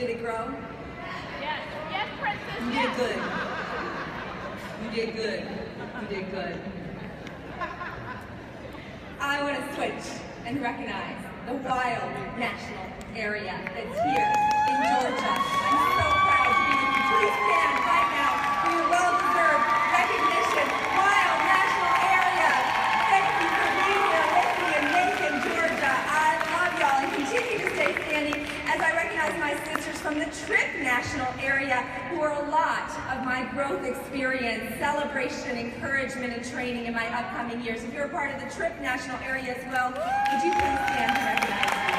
Did it grow? Yes. Yes, Princess. You did good. You did good. You did good. I want to switch and recognize the wild national area that's here in Georgia. I'm so proud to be with you. Please stand right now for your well-deserved recognition. Wild national area. Thank you for being here with me in Macon, Georgia. I love y'all and continue to stay standing as I recognize my sisters from the Trip national area who are a lot of my growth experience, celebration, encouragement, and training in my upcoming years. If you're a part of the Trip national area as well, would you please stand to recognize me?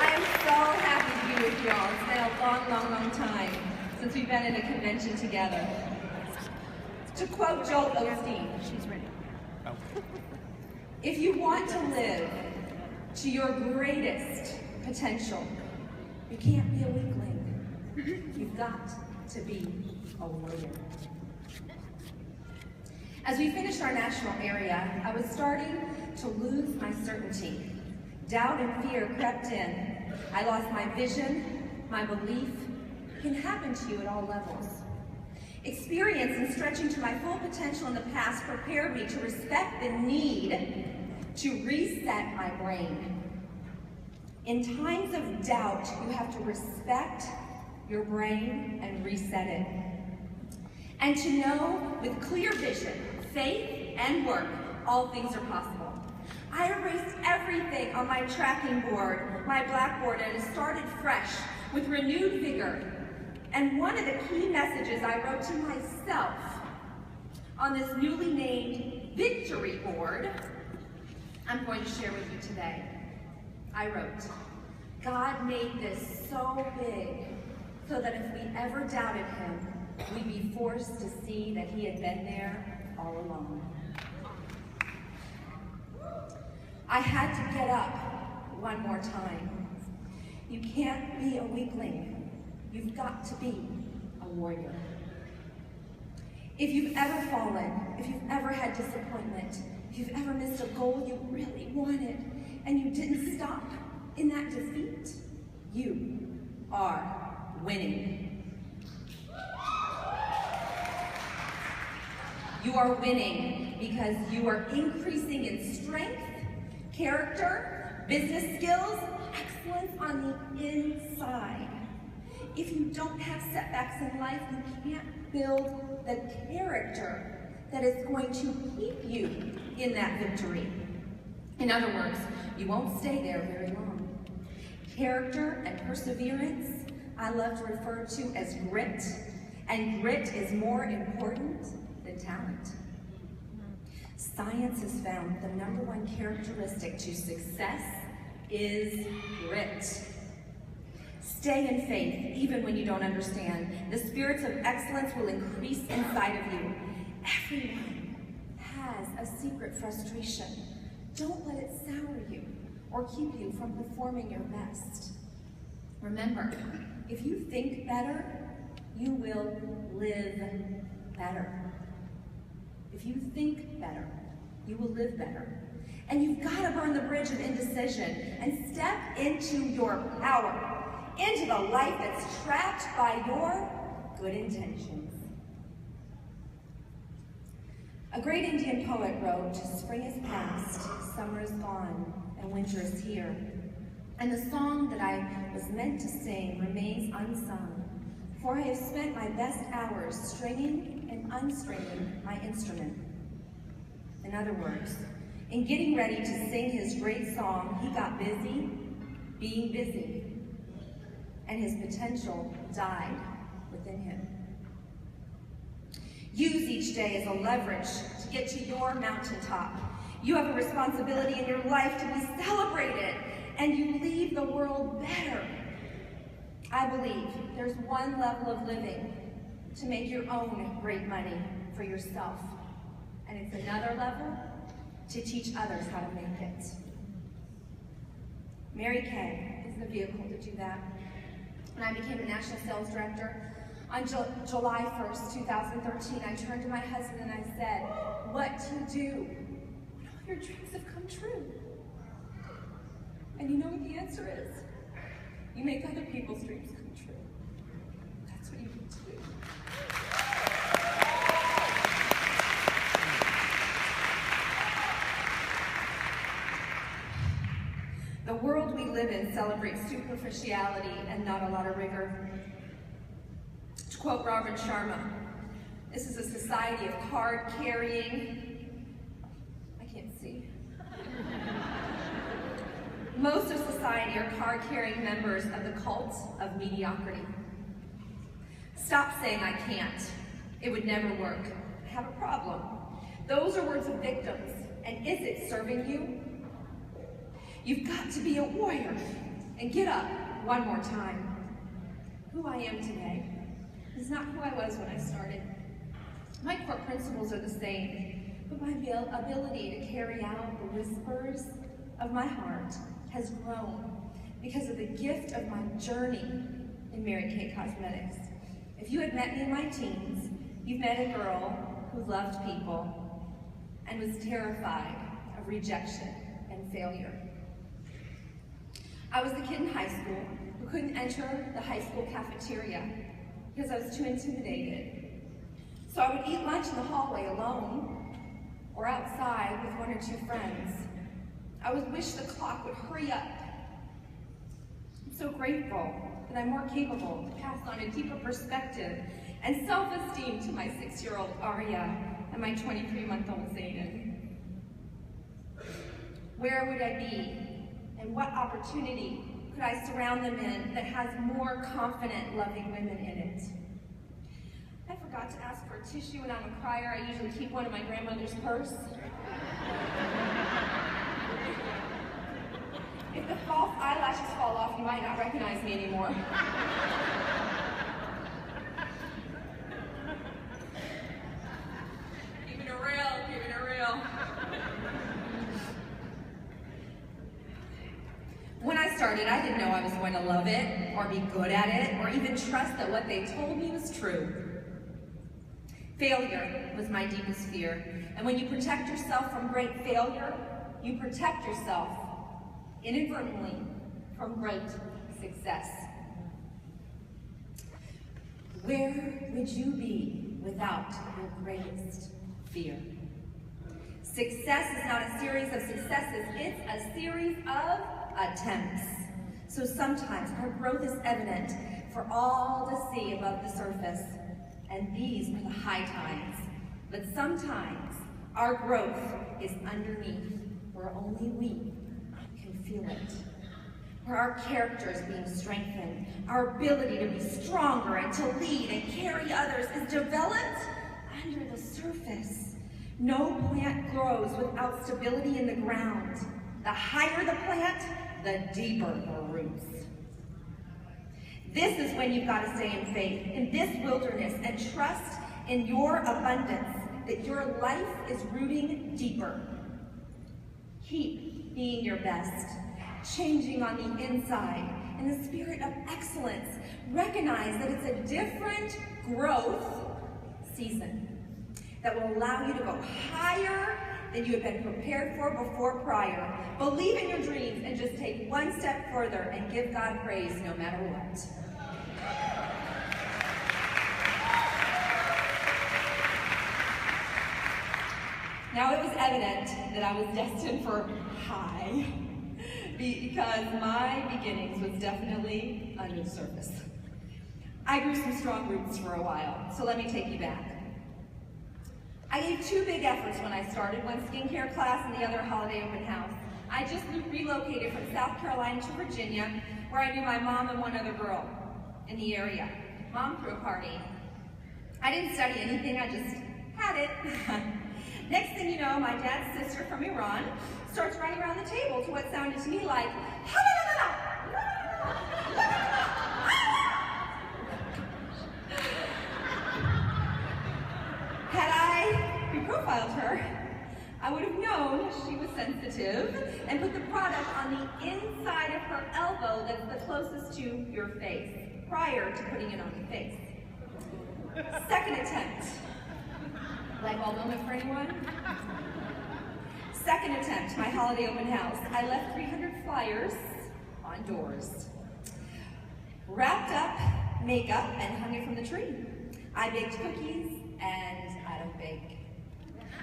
I am so happy to be with y'all. It's been a long, long, long time since we've been in a convention together. To quote Joel Osteen, she's ready. If you want to live to your greatest potential, you can't be a weakling. You've got to be a warrior. As we finished our national area, I was starting to lose my certainty. Doubt and fear crept in. I lost my vision, my belief. It can happen to you at all levels. Experience and stretching to my full potential in the past prepared me to respect the need to reset my brain. In times of doubt, you have to respect your brain and reset it. And to know with clear vision, faith, and work, all things are possible. I erased everything on my tracking board, my blackboard, and started fresh with renewed vigor. And one of the key messages I wrote to myself on this newly named victory board, I'm going to share with you today. I wrote, God made this so big so that if we ever doubted him, we'd be forced to see that he had been there all along. I had to get up one more time. You can't be a weakling. You've got to be a warrior. If you've ever fallen, if you've ever had disappointment, if you've ever missed a goal you really wanted and you didn't stop in that defeat, you are winning. You are winning because you are increasing in strength, character, business skills, excellence on the inside. If you don't have setbacks in life, you can't build the character that is going to keep you in that victory. In other words, you won't stay there very long. Character and perseverance, I love to refer to as grit, and grit is more important than talent. Science has found the #1 characteristic to success is grit. Stay in faith, even when you don't understand. The spirits of excellence will increase inside of you. Everyone has a secret frustration. Don't let it sour you or keep you from performing your best. Remember, if you think better, you will live better. If you think better, you will live better. And you've got to burn the bridge of indecision and step into your power, into the life that's trapped by your good intentions. A great Indian poet wrote, "Spring is past, summer is gone, and winter is here." And the song that I was meant to sing remains unsung, for I have spent my best hours stringing and unstringing my instrument. In other words, in getting ready to sing his great song, he got busy being busy, and his potential died within him. Use each day as a leverage to get to your mountaintop. You have a responsibility in your life to be celebrated, and you leave the world better. I believe there's one level of living to make your own great money for yourself, and it's another level to teach others how to make it. Mary Kay is the vehicle to do that. When I became a national sales director, on July 1st, 2013, I turned to my husband and I said, "What to do when all your dreams have come true?" And you know what the answer is? You make other people's dreams come true. That's what you need to do. The world we live in celebrates superficiality and not a lot of rigor. To quote Robin Sharma, this is a society of card-carrying, I can't see. Most of society are card-carrying members of the cult of mediocrity. Stop saying I can't. It would never work. I have a problem. Those are words of victims, and is it serving you? You've got to be a warrior and get up one more time. Who I am today is not who I was when I started. My core principles are the same, but my ability to carry out the whispers of my heart has grown because of the gift of my journey in Mary Kay Cosmetics. If you had met me in my teens, you've met a girl who loved people and was terrified of rejection and failure. I was the kid in high school who couldn't enter the high school cafeteria because I was too intimidated. So I would eat lunch in the hallway alone or outside with one or two friends. I would wish the clock would hurry up. I'm so grateful that I'm more capable to pass on a deeper perspective and self-esteem to my 6-year-old Arya and my 23-month-old Zayden. Where would I be, and what opportunity could I surround them in that has more confident, loving women in it? I forgot to ask for a tissue when I'm a crier. I usually keep one in my grandmother's purse. If the false eyelashes fall off, you might not recognize me anymore. Keeping it real, keeping it real. When I started, I didn't know I was going to love it, or be good at it, or even trust that what they told me was true. Failure was my deepest fear. And when you protect yourself from great failure, you protect yourself inadvertently from great success. Where would you be without your greatest fear? Success is not a series of successes, it's a series of attempts. So sometimes our growth is evident for all to see above the surface, and these are the high times. But sometimes our growth is underneath, where only we can feel it. Where our character is being strengthened, our ability to be stronger and to lead and carry others is developed under the surface. No plant grows without stability in the ground. The higher the plant, the deeper the roots. This is when you've got to stay in faith, in this wilderness, and trust in your abundance, that your life is rooting deeper. Keep being your best, changing on the inside, in the spirit of excellence. Recognize that it's a different growth season that will allow you to go higher than you have been prepared for before prior. Believe in your dreams and just take one step further and give God praise no matter what. Now it was evident that I was destined for high because my beginnings was definitely under the surface. I grew some strong roots for a while, so let me take you back. I gave 2 big efforts when I started, one skincare class and the other holiday open house. I just relocated from South Carolina to Virginia, where I knew my mom and one other girl in the area. Mom threw a party. I didn't study anything, I just had it. Next thing you know, my dad's sister from Iran starts running around the table to what sounded to me like, had I reprofiled her, I would have known she was sensitive and put the product on the inside of her elbow that's the closest to your face, prior to putting it on your face. Second attempt. Light bulb moment for anyone? Second attempt, my holiday open house. I left 300 flyers on doors. wrapped up makeup and hung it from the tree. I baked cookies, and I don't bake.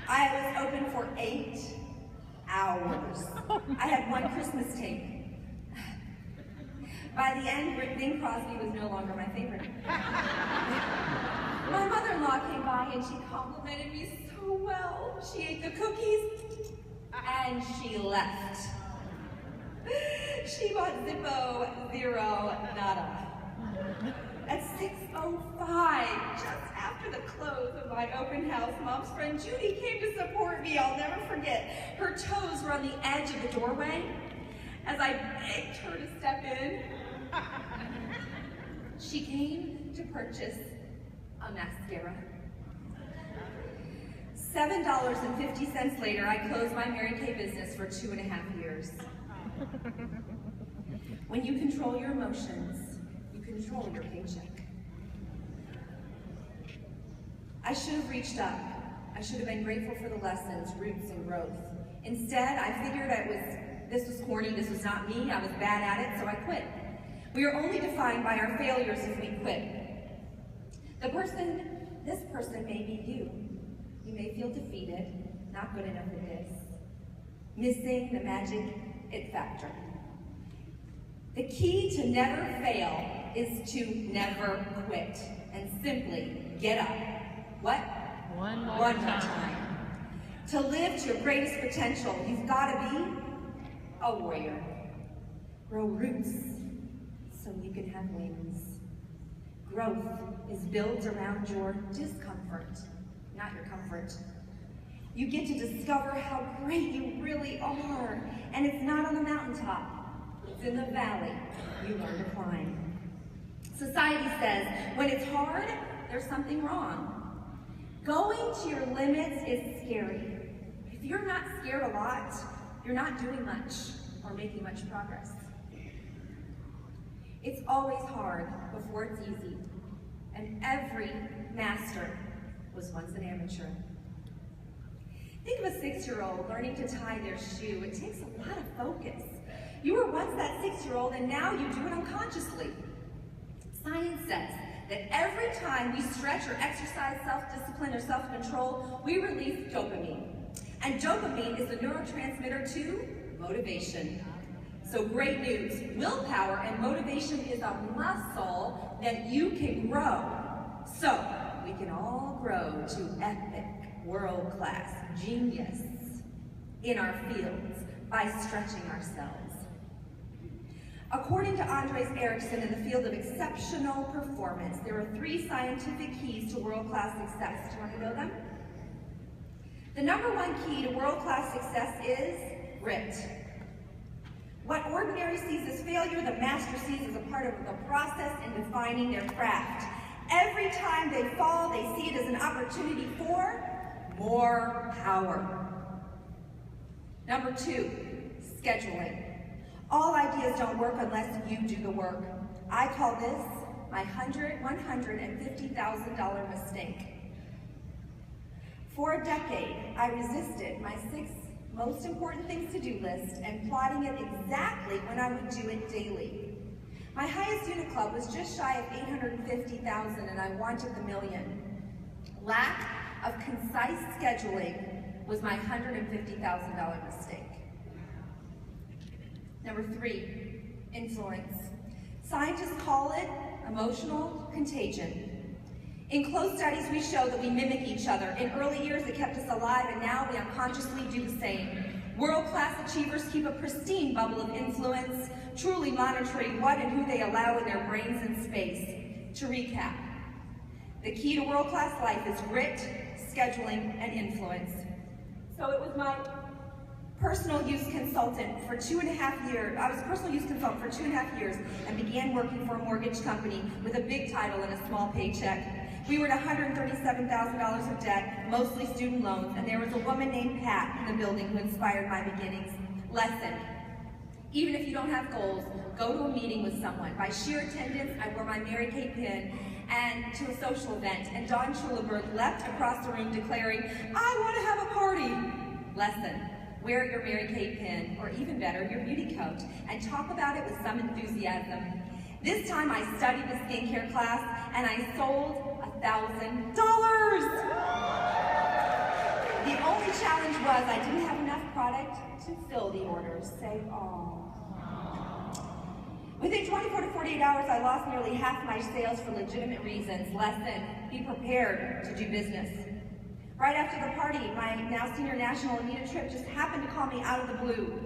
I was open for 8 hours. I had 1 Christmas tape. By the end, Bing Crosby was no longer my favorite. My mother-in-law came by and she complimented me so well. She ate the cookies and she left. She bought Zippo, zero, nada. At 6:05, just after the close of my open house, Mom's friend Judy came to support me. I'll never forget. Her toes were on the edge of the doorway as I begged her to step in. She came to purchase a mascara. $7.50 later, I closed my Mary Kay business for 2.5 years. When you control your emotions, you control your paycheck. I should have reached up. I should have been grateful for the lessons, roots, and growth. Instead, I figured this was corny, this was not me, I was bad at it, so I quit. We are only defined by our failures if we quit. This person may be you. You may feel defeated, not good enough at this, missing the magic it factor. The key to never fail is to never quit and simply get up. What? One more time. To live to your greatest potential, you've got to be a warrior. Grow roots so you can have wings. Growth is built around your discomfort, not your comfort. You get to discover how great you really are, and it's not on the mountaintop, it's in the valley you learn to climb. Society says, when it's hard, there's something wrong. Going to your limits is scary. If you're not scared a lot, you're not doing much or making much progress. It's always hard before it's easy, and every master was once an amateur. Think of a 6-year-old learning to tie their shoe. It takes a lot of focus. You were once that 6-year-old, and now you do it unconsciously. Science says that every time we stretch or exercise self-discipline or self-control, we release dopamine. And dopamine is the neurotransmitter to motivation. So great news, willpower and motivation is a muscle that you can grow. So we can all grow to epic, world-class genius in our fields by stretching ourselves. According to Andres Erickson in the field of exceptional performance, there are 3 scientific keys to world-class success. Do you want to know them? The number 1 key to world-class success is grit. What ordinary sees as failure, the master sees as a part of the process in defining their craft. Every time they fall, they see it as an opportunity for more power. Number 2, scheduling. All ideas don't work unless you do the work. I call this my $150,000 mistake. For a decade, I resisted my 6 most important things to do list and plotting it exactly when I would do it daily. My highest unit club was just shy of $850,000 and I wanted the million. Lack of concise scheduling was my $150,000 mistake. Number 3, influence. Scientists call it emotional contagion. In close studies, we show that we mimic each other. In early years, it kept us alive, and now we unconsciously do the same. World-class achievers keep a pristine bubble of influence, truly monitoring what and who they allow in their brains and space. To recap, the key to world-class life is grit, scheduling, and influence. So it was my personal use consultant for 2.5 years. I was a personal use consultant for 2.5 years and began working for a mortgage company with a big title and a small paycheck. We were at $137,000 of debt, mostly student loans, and there was a woman named Pat in the building who inspired my beginnings. Lesson: even if you don't have goals, go to a meeting with someone. By sheer attendance, I wore my Mary Kay pin and to a social event, and Don Schulenberg leapt across the room declaring, "I want to have a party." Lesson: wear your Mary Kay pin, or even better, your beauty coat, and talk about it with some enthusiasm. This time I studied the skincare class and I sold $1,000. The only challenge was I didn't have enough product to fill the orders. Say, "Aw." Within 24 to 48 hours, I lost nearly half my sales for legitimate reasons. Lesson: be prepared to do business. Right after the party, my now senior national Anita Tripp just happened to call me out of the blue.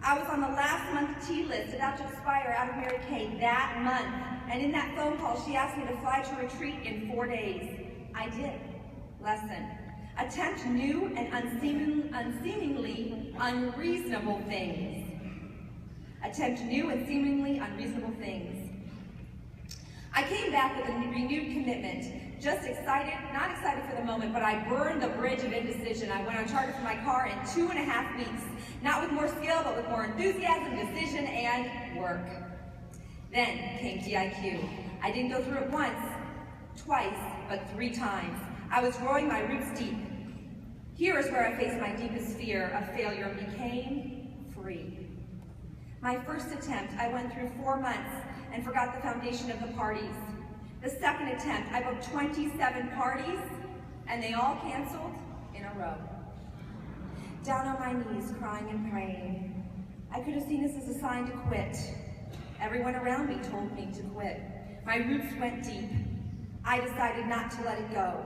I was on the last month T list, about to expire out of Mary Kay that month. And in that phone call, she asked me to fly to retreat in 4 days. I did. Lesson: attempt new and unseemingly unreasonable things. Attempt new and seemingly unreasonable things. I came back with a renewed commitment. Just excited, not excited for the moment, but I burned the bridge of indecision. I went on charter for my car in 2.5 weeks. Not with more skill, but with more enthusiasm, decision, and work. Then came DIQ. I didn't go through it once, twice, but 3 times. I was growing my roots deep. Here is where I faced my deepest fear of failure and became free. My first attempt, I went through 4 months and forgot the foundation of the parties. The second attempt, I booked 27 parties, and they all canceled in a row. Down on my knees, crying and praying. I could have seen this as a sign to quit. Everyone around me told me to quit. My roots went deep. I decided not to let it go.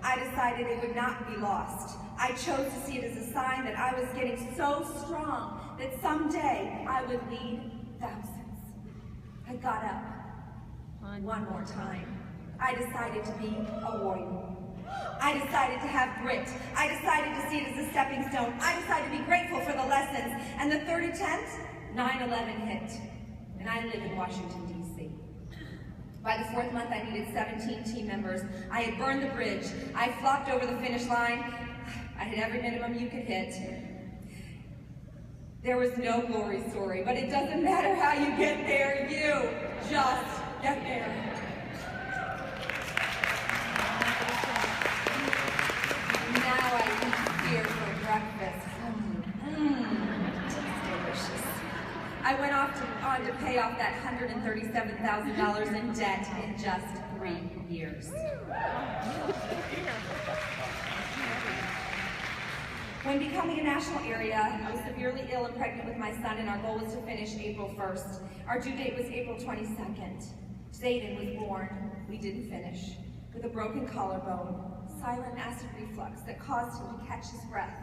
I decided it would not be lost. I chose to see it as a sign that I was getting so strong that someday I would lead thousands. I got up one more time. I decided to be a warrior. I decided to have grit. I decided to see it as a stepping stone. I decided to be grateful for the lessons. And the third attempt, 9/11 hit. And I live in Washington, D.C. By the 4th month, I needed 17 team members. I had burned the bridge. I flopped over the finish line. I had every minimum you could hit. There was no glory story, but it doesn't matter how you get there, you just get there. Now I eat beer for breakfast. Delicious. I went on to pay off that $137,000 in debt in just 3 years. When becoming a national area, I was severely ill and pregnant with my son, and our goal was to finish April 1st. Our due date was April 22nd. Zayden was born. We didn't finish. With a broken collarbone, silent acid reflux that caused him to catch his breath.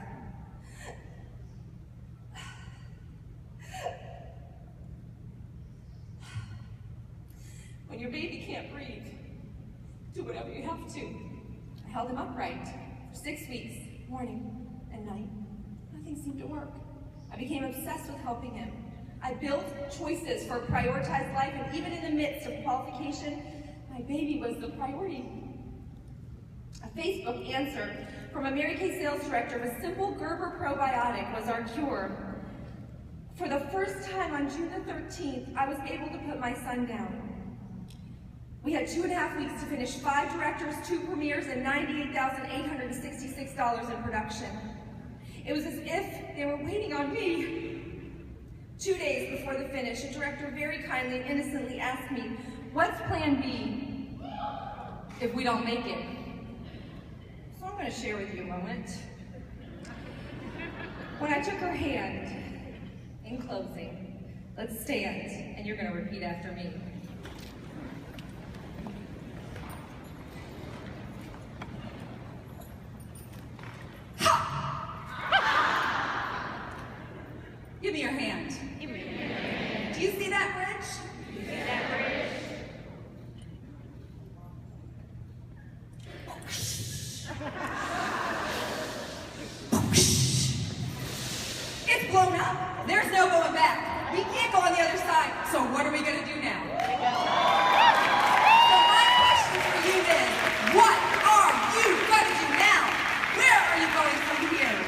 When your baby can't breathe, do whatever you have to. I held him upright for 6 weeks, morning and night. Nothing seemed to work. I became obsessed with helping him. I built choices for a prioritized life, and even in the midst of qualification, my baby was the priority. A Facebook answer from a Mary Kay sales director of a simple Gerber probiotic was our cure. For the first time on June the 13th, I was able to put my son down. We had 2.5 weeks to finish 5 directors, 2 premieres, and $98,866 in production. It was as if they were waiting on me. 2 days before the finish, a director very kindly and innocently asked me, "What's plan B if we don't make it?" So I'm going to share with you a moment. When I took her hand, in closing, let's stand, and you're going to repeat after me. Give me your hand. Give me your hand. Do you see that bridge? Do you see that bridge? It's blown up. There's no going back. We can't go on the other side. So what are we going to do now? So my question for you then, what are you going to do now? Where are you going from here?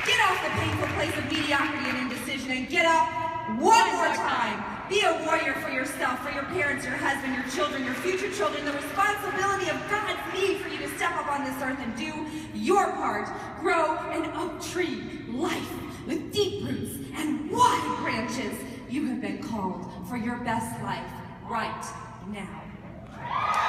Get off the painful place of mediocrity and indecision and get up one more time. Be a warrior for yourself, for your parents, your husband, your children, your future children. The responsibility of God's need for you to step up on this earth and do your part. Grow an oak tree, life with deep roots and wide branches. You have been called for your best life right now.